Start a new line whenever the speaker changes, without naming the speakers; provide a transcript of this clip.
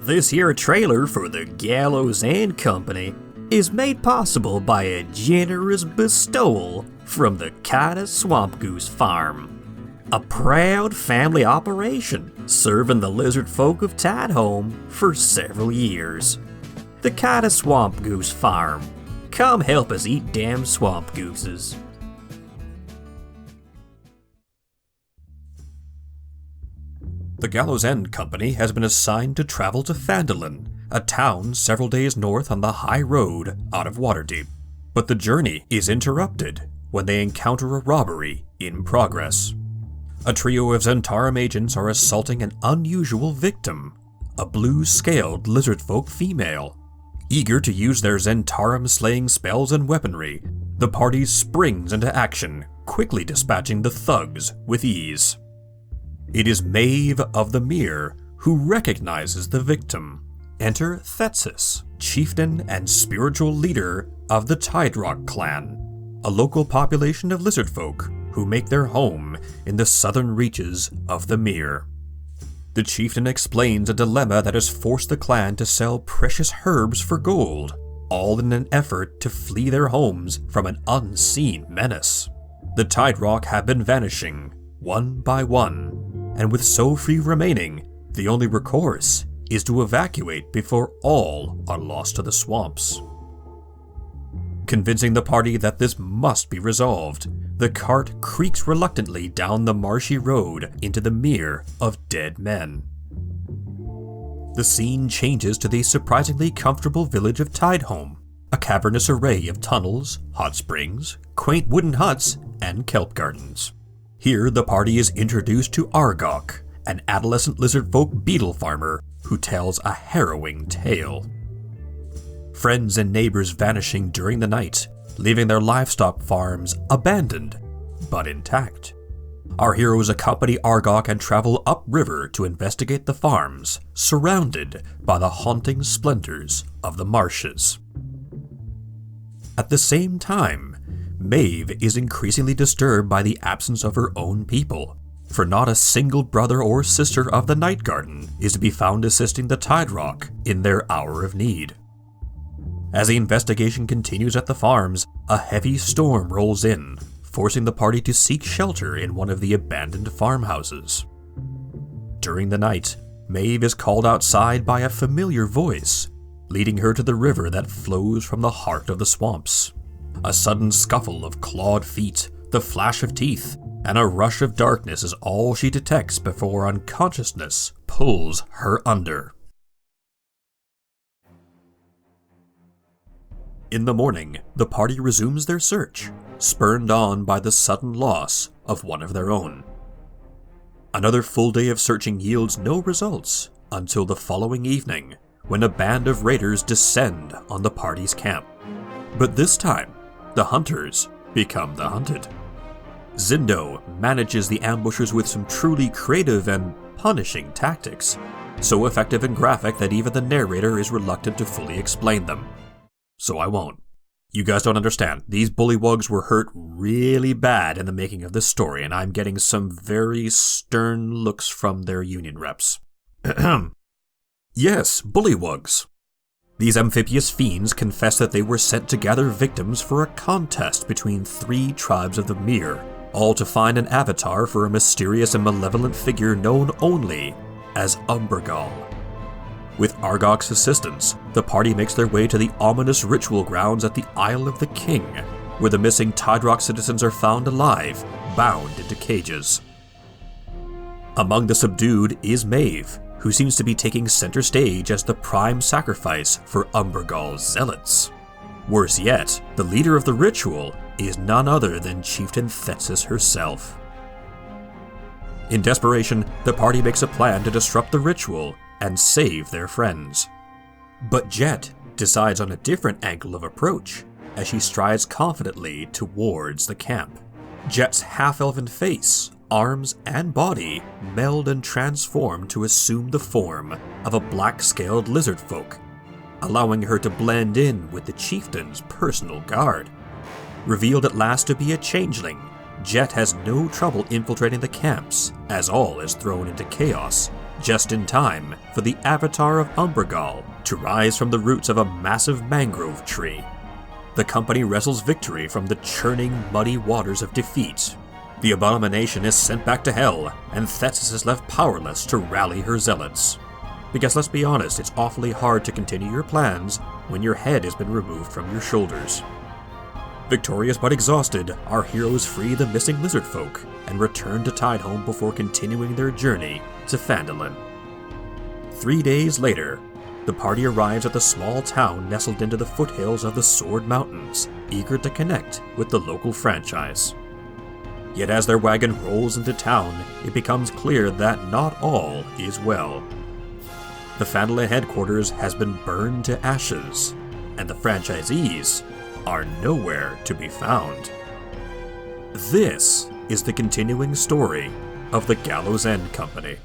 This here trailer for the Gallows and Company is made possible by a generous bestowal from the Kida Swamp Goose Farm. A proud family operation serving the lizard folk of Tidehome for several years. The Kida Swamp Goose Farm. Come help us eat damn swamp gooses.
The Gallows End Company has been assigned to travel to Phandalin, a town several days north on the high road out of Waterdeep. But the journey is interrupted when they encounter a robbery in progress. A trio of Zentarum agents are assaulting an unusual victim, a blue-scaled lizardfolk female. Eager to use their Zentarum slaying spells and weaponry, the party springs into action, quickly dispatching the thugs with ease. It is Maeve of the Mere who recognizes the victim. Enter Thetsis, chieftain and spiritual leader of the Tiderock clan, a local population of lizardfolk who make their home in the southern reaches of the Mere. The chieftain explains a dilemma that has forced the clan to sell precious herbs for gold, all in an effort to flee their homes from an unseen menace. The Tiderock have been vanishing, one by one, and with so few remaining, the only recourse is to evacuate before all are lost to the swamps. Convincing the party that this must be resolved, the cart creaks reluctantly down the marshy road into the Mere of Dead Men. The scene changes to the surprisingly comfortable village of Tidehome, a cavernous array of tunnels, hot springs, quaint wooden huts, and kelp gardens. Here, the party is introduced to Argok, an adolescent lizardfolk beetle farmer who tells a harrowing tale. Friends and neighbors vanishing during the night, leaving their livestock farms abandoned, but intact. Our heroes accompany Argok and travel upriver to investigate the farms, surrounded by the haunting splendors of the marshes. At the same time, Maeve is increasingly disturbed by the absence of her own people, for not a single brother or sister of the Night Garden is to be found assisting the Tiderock in their hour of need. As the investigation continues at the farms, a heavy storm rolls in, forcing the party to seek shelter in one of the abandoned farmhouses. During the night, Maeve is called outside by a familiar voice, leading her to the river that flows from the heart of the swamps. A sudden scuffle of clawed feet, the flash of teeth, and a rush of darkness is all she detects before unconsciousness pulls her under. In the morning, the party resumes their search, spurred on by the sudden loss of one of their own. Another full day of searching yields no results until the following evening, when a band of raiders descend on the party's camp. But this time, the hunters become the hunted. Zindo manages the ambushers with some truly creative and punishing tactics, so effective and graphic that even the narrator is reluctant to fully explain them. So I won't. You guys don't understand. These bullywugs were hurt really bad in the making of this story, and I'm getting some very stern looks from their union reps. Yes, bullywugs. These amphibious fiends confess that they were sent to gather victims for a contest between 3 tribes of the Mere, all to find an avatar for a mysterious and malevolent figure known only as Umbergal. With Argok's assistance, the party makes their way to the ominous ritual grounds at the Isle of the King, where the missing Tiderock citizens are found alive, bound into cages. Among the subdued is Maeve, who seems to be taking center stage as the prime sacrifice for Umbergal's zealots. Worse yet, the leader of the ritual is none other than Chieftain Thetsis herself. In desperation, the party makes a plan to disrupt the ritual and save their friends. But Jet decides on a different angle of approach as she strides confidently towards the camp. Jet's half-elven face, arms, and body meld and transform to assume the form of a black-scaled lizardfolk, allowing her to blend in with the chieftain's personal guard. Revealed at last to be a changeling, Jet has no trouble infiltrating the camps, as all is thrown into chaos, just in time for the avatar of Umbergal to rise from the roots of a massive mangrove tree. The company wrestles victory from the churning, muddy waters of defeat. The abomination is sent back to hell, and Thetis is left powerless to rally her zealots. Because let's be honest, it's awfully hard to continue your plans when your head has been removed from your shoulders. Victorious but exhausted, our heroes free the missing lizard folk and return to Tidehome before continuing their journey to Phandalin. 3 days later, the party arrives at the small town nestled into the foothills of the Sword Mountains, eager to connect with the local franchise. Yet as their wagon rolls into town, it becomes clear that not all is well. The Phandalin headquarters has been burned to ashes, and the franchisees are nowhere to be found. This is the continuing story of the Gallows End Company.